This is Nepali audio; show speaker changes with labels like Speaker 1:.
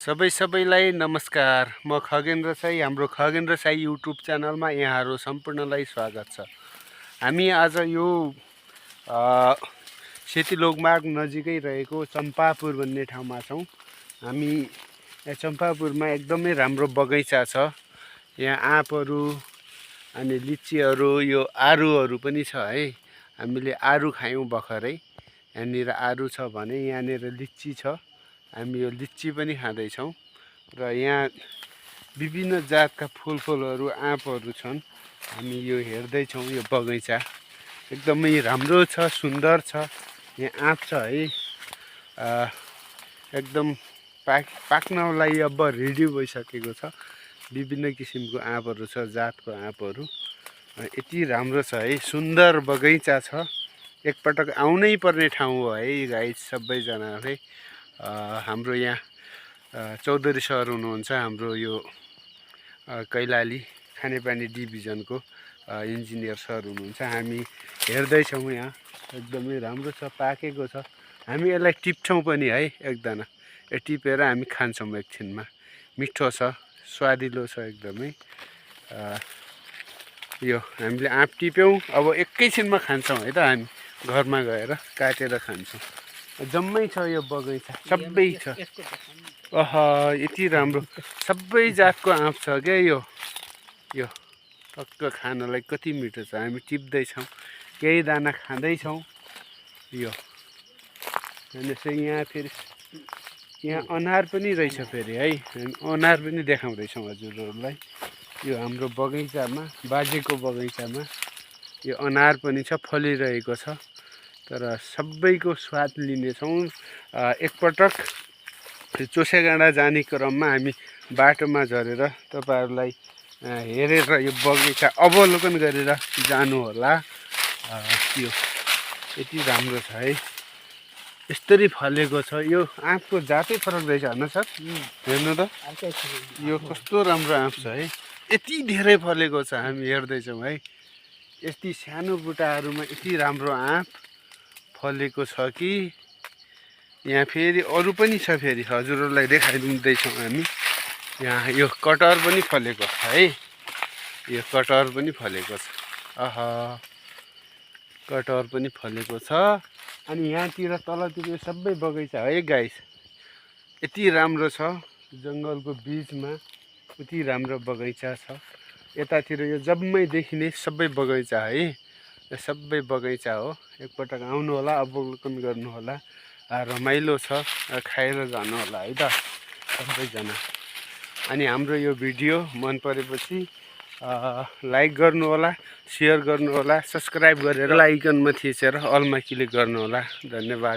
Speaker 1: सबैलाई नमस्कार। म खगेन्द्र साई, हाम्रो खगेन्द्र साई युट्युब च्यानलमा यहाँहरू सम्पूर्णलाई स्वागत छ। हामी आज यो सेती लोकमार्ग नजिकै रहेको चम्पापुर भन्ने ठाउँमा छौँ। हामी यहाँ चम्पापुरमा एकदमै राम्रो बगैँचा छ। यहाँ आँपहरू अनि लिचीहरू, यो आरुहरू पनि छ है। हामीले आरु खायौँ भर्खरै। यहाँनिर आरु छ भने यहाँनिर लिची छ। हामी यो लिची पनि खाँदैछौँ र यहाँ विभिन्न जातका फुलहरू आँपहरू छन्। हामी यो हेर्दैछौँ। यो बगैँचा एकदमै राम्रो छ, सुन्दर छ। यहाँ आँप छ है, एकदम पाक्नलाई अब रेडी भइसकेको छ। विभिन्न किसिमको आँपहरू छ, जातको आँपहरू। यति राम्रो छ है, सुन्दर बगैँचा छ। एकपटक आउनै पर्ने ठाउँ हो है गाइज सबैजनाले। हाम्रो यहाँ चौधरी सर हुनुहुन्छ, हाम्रो यो कैलाली खानेपानी डिभिजनको इन्जिनियर सर हुनुहुन्छ। हामी हेर्दैछौँ, यहाँ एकदमै राम्रो छ, पाकेको छ। हामी यसलाई टिप्छौँ पनि है, एकजना टिपेर हामी खान्छौँ एकछिनमा। मिठो छ, स्वादिलो छ एकदमै। यो हामीले आँप टिप्यौँ, अब एकैछिनमा खान्छौँ है त। हामी घरमा गएर काटेर खान्छौँ। जम्मै छ यो बगैँचा, सबै छ। यति राम्रो सबै जातको आँप छ क्या। यो टक्क खानलाई कति मिठो छ। हामी टिप्दैछौँ, केही दाना खाँदैछौँ। यो यहाँ फेरि यहाँ अनार पनि रहेछ फेरि है। अनार पनि देखाउँदैछौँ हजुरहरूलाई। यो हाम्रो बगैँचामा, बाजेको बगैँचामा यो अनार पनि छ, फलिरहेको छ। तर सबैको स्वाद लिनेछौँ। एकपटक चोसेगाँडा जाने क्रममा हामी बाटोमा झरेर तपाईँहरूलाई हेरेर यो बगैँचा अवलोकन गरेर जानुहोला। यो यति राम्रो छ है, यस्तरी फलेको छ। यो आँपको जातै फरक रहेछ होइन सर? हेर्नु त, यो कस्तो राम्रो आँप छ है। यति धेरै फलेको छ, हामी हेर्दैछौँ है। यति सानो बुट्टाहरूमा यति राम्रो आँप फलेको छ कि यहाँ फेरि अरू पनि छ। फेरि हजुरहरूलाई देखाइदिँदैछौँ हामी। यहाँ यो कटहर पनि फलेको छ है। यो कटहर पनि फलेको छ। कटहर पनि फलेको छ। अनि यहाँतिर तलतिर सबै बगैँचा है गाइस। यति राम्रो छ, जङ्गलको बिचमा यति राम्रो बगैँचा छ। यतातिर यो जम्मै देखिने सबै बगैँचा है। यो सबै बगैँचा हो। एकपटक आउनु होला, अवलोकन गर्नु होला। रमाइलो छ, खाएर जानु होला है त सबैजना। अनि हाम्रो यो भिडियो मन परेपछि लाइक गर्नु होला, सेयर गर्नु होला, सब्सक्राइब गरेर आइकनमा थिचेर अलमा क्लिक गर्नु होला। धन्यवाद।